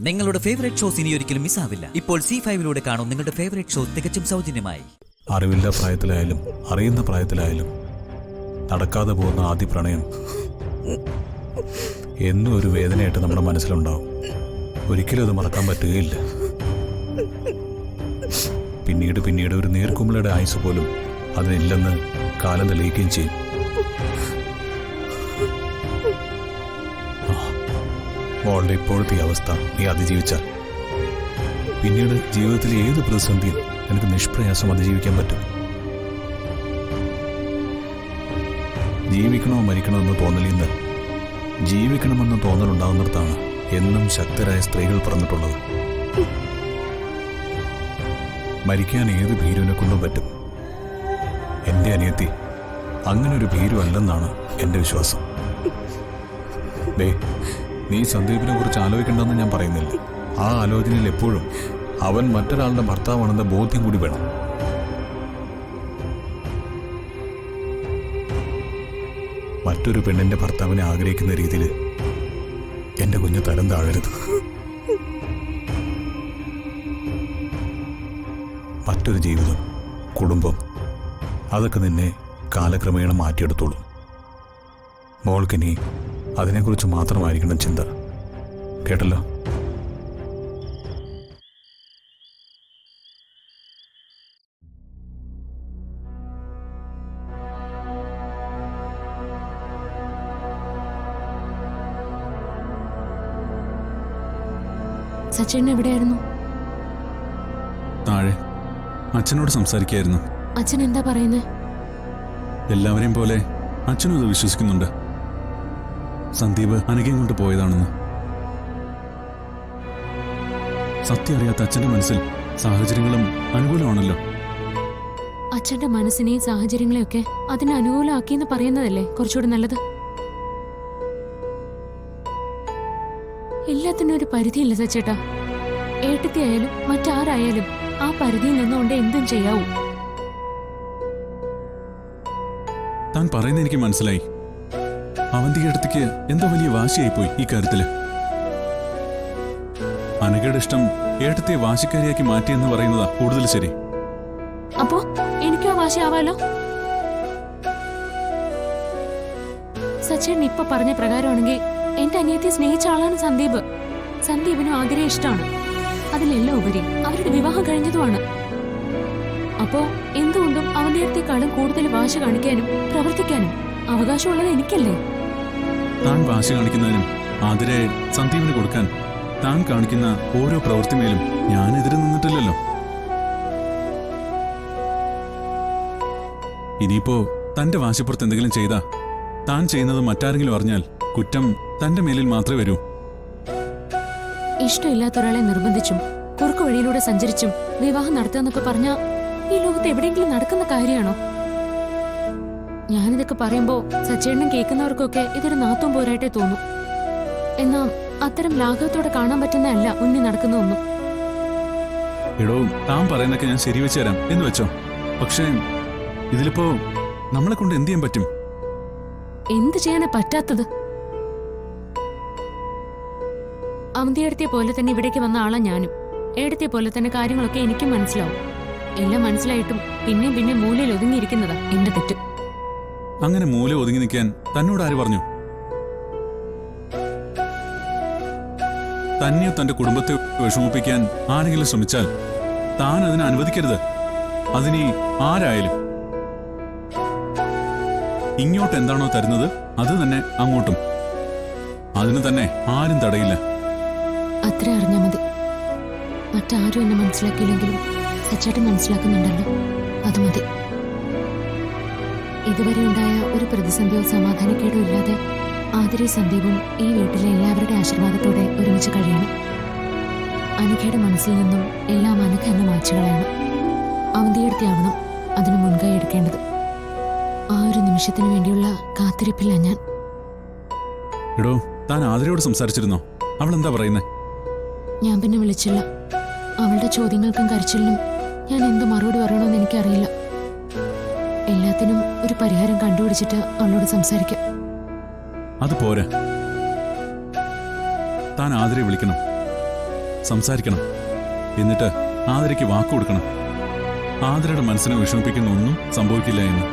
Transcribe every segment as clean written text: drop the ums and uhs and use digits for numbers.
നിങ്ങളുടെ favourite shows ഇനി ഒരിക്കലും മിസ്സാവില്ല. ഇപ്പോൾ C5 കാണും നിങ്ങളുടെ ഫേവറേറ്റ് ഷോ തികച്ചും സൗജന്യമായി. അറിവില്ല പ്രായത്തിലായാലും അറിയുന്ന പ്രായത്തിലായാലും നടക്കാതെ പോകുന്ന ആദ്യ പ്രണയം എന്നും ഒരു വേദനയായിട്ട് നമ്മുടെ മനസ്സിലുണ്ടാവും. ഒരിക്കലും അത് മറക്കാൻ പറ്റുകയില്ല. പിന്നീട് ഒരു നീർക്കുമിളയുടെ ആയുസ് പോലും അതിനില്ലെന്ന് കാലം തെളിയിക്കുകയും ചെയ്യും. മോളുടെ ഇപ്പോഴത്തെ അവസ്ഥ നീ അതിജീവിച്ചാൽ പിന്നീട് ജീവിതത്തിലെ ഏത് പ്രതിസന്ധിയും എനിക്ക് നിഷ്പ്രയാസം അതിജീവിക്കാൻ പറ്റും. ജീവിക്കണോ മരിക്കണോ എന്ന് തോന്നലിൽ നിന്ന് ജീവിക്കണമെന്ന് തോന്നലുണ്ടാകുന്നിടത്താണ് എന്നും ശക്തരായ സ്ത്രീകൾ പറഞ്ഞിട്ടുള്ളത്. മരിക്കാൻ ഏത് ഭീരുവിനെ കൊണ്ടും പറ്റും. എന്റെ അനിയത്തി അങ്ങനെ ഒരു ഭീരു അല്ലെന്നാണ് എന്റെ വിശ്വാസം. നീ സന്ദീപിനെ കുറിച്ച് ആലോചിക്കണ്ടെന്ന് ഞാൻ പറയുന്നില്ല. ആ ആലോചനയിൽ എപ്പോഴും അവൻ മറ്റൊരാളുടെ ഭർത്താവാണെന്ന ബോധ്യം കൂടി വേണം. മറ്റൊരു പെണ്ണിന്റെ ഭർത്താവിനെ ആഗ്രഹിക്കുന്ന രീതിയിൽ എന്റെ കുഞ്ഞ് തരം താഴരുത്. മറ്റൊരു ജീവിതം, കുടുംബം, അതൊക്കെ നിന്നെ കാലക്രമേണ മാറ്റിയെടുത്തോളും. മോൾക്കിനി അതിനെക്കുറിച്ച് മാത്രമായിരിക്കണം ചിന്ത. കേട്ടല്ലോ? സച്ചിൻ എവിടെയായിരുന്നു? താഴെ അച്ഛനോട് സംസാരിക്കായിരുന്നു. അച്ഛൻ എന്താ പറയുന്നത്? എല്ലാവരെയും പോലെ അച്ഛനും ഇത് വിശ്വസിക്കുന്നുണ്ട്. സന്ദീപ് അനഘയും കൊണ്ട് പോയതാണെന്ന്. സത്യം അറിയാത്ത അച്ഛന്റെ മനസ്സിൽ സാഹചര്യങ്ങളും അനുകൂലമാണല്ലോ. അച്ഛന്റെ മനസ്സിനെയും സാഹചര്യങ്ങളെയൊക്കെ അതിന് അനുകൂലമാക്കിയെന്ന് പറയുന്നതല്ലേ കുറച്ചുകൂടി നല്ലത്. എല്ലാത്തിനും ഒരു പരിധിയില്ല സച്ചേട്ടാ. ഏട്ടത്തി ആയാലും മറ്റാരായാലും ആ പരിധിയിൽ നിന്നുകൊണ്ട് എന്തും ചെയ്യാവൂ. താൻ പറയുന്നത് എനിക്ക് മനസ്സിലായി. അവന്തിക അടുത്തേക്ക് എന്തോ വലിയ വാശിയായിപ്പോയി ഈ കാര്യത്തില്. അനഘയുടെ ഇഷ്ടം ഏട്ടത്തെ വാശിക്കാരിയാക്കി മാറ്റിയെന്ന് പറയുന്നതാ കൂടുതൽ ശരി. അപ്പോ എനിക്കോ വാശിയാവാലോ? സച്ചേട്ടൻ ഇപ്പൊ പറഞ്ഞ പ്രകാരമാണെങ്കിൽ എന്റെ അനിയത്തെ സ്നേഹിച്ച ആളാണ് സന്ദീപ്. സന്ദീപിനും ആഗ്രഹം ഇഷ്ടമാണ്. അതിലെല്ലാം ഉപരി അവരുടെ വിവാഹം കഴിഞ്ഞതുമാണ്. അപ്പോ എന്തുകൊണ്ടും അവന്റെ അടുത്തേക്കാളും കൂടുതൽ വാശി കാണിക്കാനും പ്രവർത്തിക്കാനും അവകാശമുള്ളത് എനിക്കല്ലേ? താൻ വാശി കാണിക്കുന്നതിനും ആതിരെ സന്ദീപിന് കൊടുക്കാൻ താൻ കാണിക്കുന്ന ഓരോ പ്രവൃത്തിമേലും ഞാനെതിരെ നിന്നിട്ടില്ലല്ലോ. ഇനിയിപ്പോ തന്റെ വാശിപ്പുറത്ത് എന്തെങ്കിലും ചെയ്താ താൻ ചെയ്യുന്നത് മറ്റാരെങ്കിലും അറിഞ്ഞാൽ കുറ്റം തന്റെ മേലിൽ മാത്രമേ വരൂ. ഇഷ്ടമില്ലാത്ത ഒരാളെ നിർബന്ധിച്ചും കുറുക്കു വഴിയിലൂടെ സഞ്ചരിച്ചും വിവാഹം നടത്തുക പറഞ്ഞാ ഈ ലോകത്ത് എവിടെയെങ്കിലും നടക്കുന്ന കാര്യമാണോ? ഞാനിതൊക്കെ പറയുമ്പോ സച്ചേട്ടനും കേൾക്കുന്നവർക്കൊക്കെ ഇതൊരു നാത്തം പോരായിട്ടേ തോന്നും. എന്നാ അത്തരം ലാഘവത്തോടെ കാണാൻ പറ്റുന്നതല്ല ഉന്നി നടക്കുന്ന ഒന്നും. എടോ, താൻ പറയുന്നൊക്കെ ഞാൻ ശരിവെച്ചു തരാം എന്ന് വെച്ചോ. പക്ഷേ ഇതിലിപ്പോ നമ്മളെ കൊണ്ട് എന്ത് ചെയ്യാൻ പറ്റും? എന്ത് ചെയ്യാനാ പറ്റാത്തത്? അവന്തിയെടുത്തിയെ പോലെ തന്നെ ഇവിടേക്ക് വന്ന ആളാ ഞാനും. എടുത്തിയെ പോലെ തന്നെ കാര്യങ്ങളൊക്കെ എനിക്കും മനസ്സിലാവും. എല്ലാം മനസ്സിലായിട്ടും പിന്നെ മൂലയിൽ ഒതുങ്ങിയിരിക്കുന്നതാ എന്റെ തെറ്റ്. അങ്ങനെ മൂല ഒതുങ്ങി നിൽക്കാൻ തന്നോട് ആര് പറഞ്ഞു? തന്നെയോ തന്റെ കുടുംബത്തെ വിഷമിപ്പിക്കാൻ ആരെങ്കിലും ശ്രമിച്ചാൽ താൻ അതിനെ അനുവദിക്കരുത്. അതിനി ആരായാലും. ഇങ്ങോട്ട് എന്താണോ തരുന്നത് അത് തന്നെ അങ്ങോട്ടും. അതിന് തന്നെ ആരും തടയില്ല. അത്ര അറിഞ്ഞാ മതി. മറ്റാരും എന്നെ മനസ്സിലാക്കിയില്ലെങ്കിലും സച്ചേട്ടൻ മനസ്സിലാക്കുന്നുണ്ടല്ലോ, അത് മതി. ഇതുവരെ ഉണ്ടായ ഒരു പ്രതിസന്ധിയോ സമാധാനക്കേടോ ഇല്ലാതെ ആതിരെ സന്ദീപും ഈ വീട്ടിലെ എല്ലാവരുടെ ആശീർവാദത്തോടെ ഒരുമിച്ച് കഴിയണം. അനഘയുടെ മനസ്സിൽ നിന്നും എല്ലാം അനഘ എന്ന മായ്ച്ചു കളയണം. അവന്തിയെടുത്തിയാവണം അതിന് മുൻകൈ എടുക്കേണ്ടത്. ആ ഒരു നിമിഷത്തിന് വേണ്ടിയുള്ള കാത്തിരിപ്പില്ല ഞാൻ. എടോ, താൻ ആതിരയോട് സംസാരിച്ചിരുന്നോ? അവൾ എന്താ പറയുന്നേ? ഞാൻ പിന്നെ വിളിച്ചില്ല. അവളുടെ ചോദ്യങ്ങൾക്കും കരച്ചിലിനും ഞാൻ എന്ത് മറുപടി പറയണമെന്ന് എനിക്കറിയില്ല. എല്ലാത്തിനും ഒരു പരിഹാരം കണ്ടുപിടിച്ചിട്ട് അവളോട് സംസാരിക്കാം. അത് പോരാ. താൻ ആതിരെ വിളിക്കണം. സംസാരിക്കണം. എന്നിട്ട് ആതിരയ്ക്ക് വാക്ക് കൊടുക്കണം. ആതിരയുടെ മനസ്സിനെ വിഷമിപ്പിക്കുന്ന ഒന്നും സംഭവിക്കില്ല എന്ന്.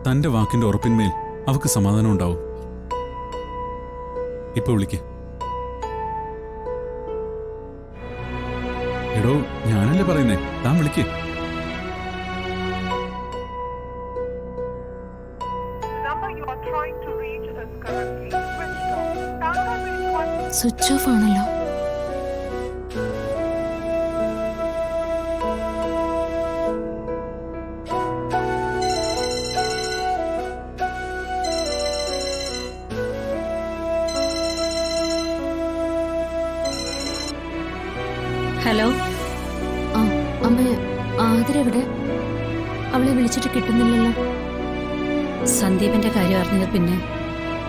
തന്റെ വാക്കിന്റെ ഉറപ്പിന്മേൽ അവക്ക് സമാധാനം ഉണ്ടാവും. ഇപ്പൊ വിളിക്ക്. എടോ, ഞാനല്ലേ പറയുന്നേ, താൻ വിളിക്ക്. സ്വിച്ച് ഓഫ് ആണല്ലോ. ഹലോ. ആ അമ്മ, ആതിര എവിടെ? അവളെ വിളിച്ചിട്ട് കിട്ടുന്നില്ലല്ലോ. സന്ദീപിന്റെ കാര്യം അറിഞ്ഞത് പിന്നെ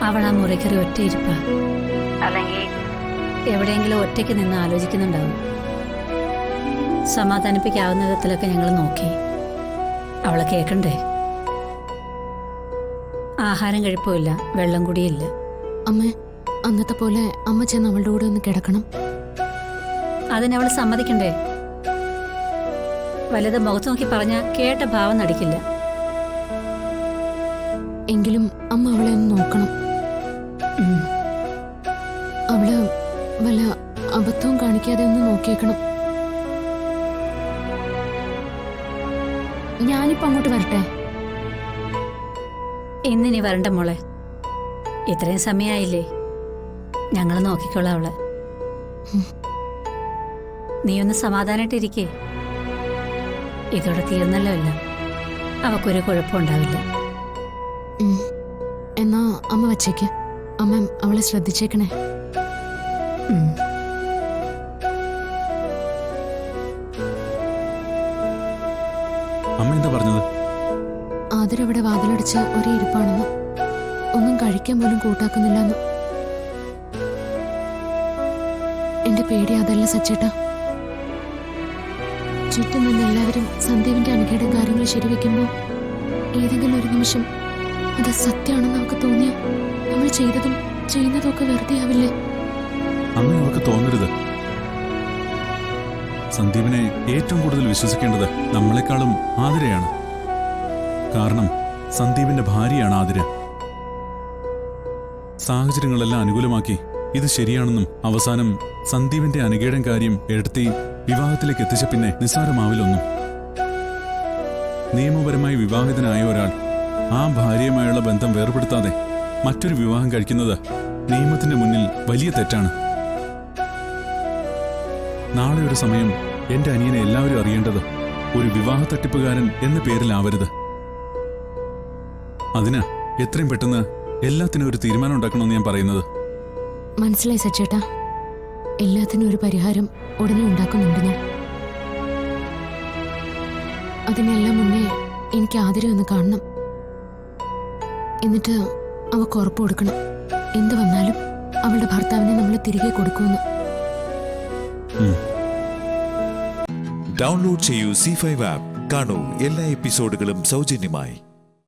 അവൾ ആ മുറിക്കറി ഒറ്റയിരിപ്പ, അല്ലെങ്കിൽ എവിടെയെങ്കിലും ഒറ്റയ്ക്ക് നിന്ന് ആലോചിക്കുന്നുണ്ടാവും. സമാധാനിപ്പിക്കാവുന്ന വിധത്തിലൊക്കെ ഞങ്ങൾ നോക്കി. അവളെ കേൾക്കണ്ടേ? ആഹാരം കഴിപ്പില്ല, വെള്ളം കുടിയില്ല. അമ്മ, അന്നത്തെ പോലെ അമ്മ ചെന്ന് അവളുടെ കൂടെ ഒന്ന് കിടക്കണം. അതിനവൾ സമ്മതിക്കണ്ടേ? വലുത് മുഖത്ത് നോക്കി പറഞ്ഞ കേട്ട ഭാവം നടിക്കില്ല. എങ്കിലും അമ്മ അവളെ ഒന്ന് നോക്കണം. അവള് വല്ല അബദ്ധവും കാണിക്കാതെ ഒന്ന് നോക്കിയേക്കണം. ഞാനിപ്പോ അങ്ങോട്ട് വരട്ടെ? ഇന്നിനി വരണ്ട മോളെ, ഇത്രയും സമയമായില്ലേ. ഞങ്ങൾ നോക്കിക്കോളാം അവളെ. നീ ഒന്ന് സമാധാനായിട്ടിരിക്കേ. ഇതോടെ തീർന്നല്ലോ എല്ലാം. അവക്കൊരു കുഴപ്പമുണ്ടാവില്ല. എന്നാ അമ്മ വച്ചേക്ക്. അമ്മ അവളെ ശ്രദ്ധിച്ചേക്കണേ. അമ്മ എന്താ പറഞ്ഞത്? ആതിരവിടെ വാതിലടിച്ച് ഒരേ ഇരിപ്പാണെന്ന്, ഒന്നും കഴിക്കാൻ പോലും കൂട്ടാക്കുന്നില്ലെന്ന്. എന്റെ പേടി അതല്ല സച്ചേട്ടാ. ചുറ്റും നിന്ന് എല്ലാവരും സന്ദീപിന്റെ അനുകയുടെ കാര്യങ്ങൾ ശരിവെക്കുമ്പോൾ ഏതെങ്കിലും ഒരു നിമിഷം അത് സത്യമാണെന്ന് നമുക്ക് തോന്നിയ നമ്മൾ ചെയ്തതും ചെയ്യുന്നതും ഒക്കെ വെറുതെ ആവില്ലേ? അമ്മ അവർക്ക് തോന്നരുത്. സന്ദീപിനെ ഏറ്റവും കൂടുതൽ വിശ്വസിക്കേണ്ടത് നമ്മളെക്കാളും ആതിരയാണ്. കാരണം സന്ദീപിന്റെ ഭാര്യയാണ് ആതിര. സാഹചര്യങ്ങളെല്ലാം അനുകൂലമാക്കി ഇത് ശരിയാണെന്നും അവസാനം സന്ദീപിന്റെ അനുകേടൻ കാര്യം എടുത്തി വിവാഹത്തിലേക്ക് എത്തിച്ച പിന്നെ നിസ്സാരമാവിലൊന്നും. നിയമപരമായി വിവാഹിതനായ ഒരാൾ ആ ഭാര്യയുമായുള്ള ബന്ധം വേർപെടുത്താതെ മറ്റൊരു വിവാഹം കഴിക്കുന്നത് നിയമത്തിന്റെ മുന്നിൽ വലിയ തെറ്റാണ്. നാളെ ഒരു സമയം എന്റെ അനിയനെ എല്ലാവരും അറിയേണ്ടത് ഒരു വിവാഹ തട്ടിപ്പുകാരൻ എന്ന പേരിലാവരുത്. അതിന് എത്രയും പെട്ടെന്ന് എല്ലാത്തിനും ഒരു തീരുമാനം ഉണ്ടാക്കണമെന്ന് ഞാൻ പറയുന്നത്. മനസ്സിലായി സച്ചേട്ടാ. എല്ലാത്തിനും ഒരു പരിഹാരം ഉടനെ ഉണ്ടാക്കുന്നുണ്ട് ഞാൻ. അതിനെല്ലാം മുന്നേ എനിക്ക് ആതിര ഒന്ന് കാണണം. എന്നിട്ട് അവൾക്ക് ഉറപ്പ് കൊടുക്കണം, എന്ത് വന്നാലും അവളുടെ ഭർത്താവിനെ നമ്മൾ തിരികെ കൊടുക്കുമെന്ന്. ഡൗൺലോഡ് ചെയ്യൂ C5 ആപ്പ്. കാണൂ എല്ലാ എപ്പിസോഡുകളും സൗജന്യമായി.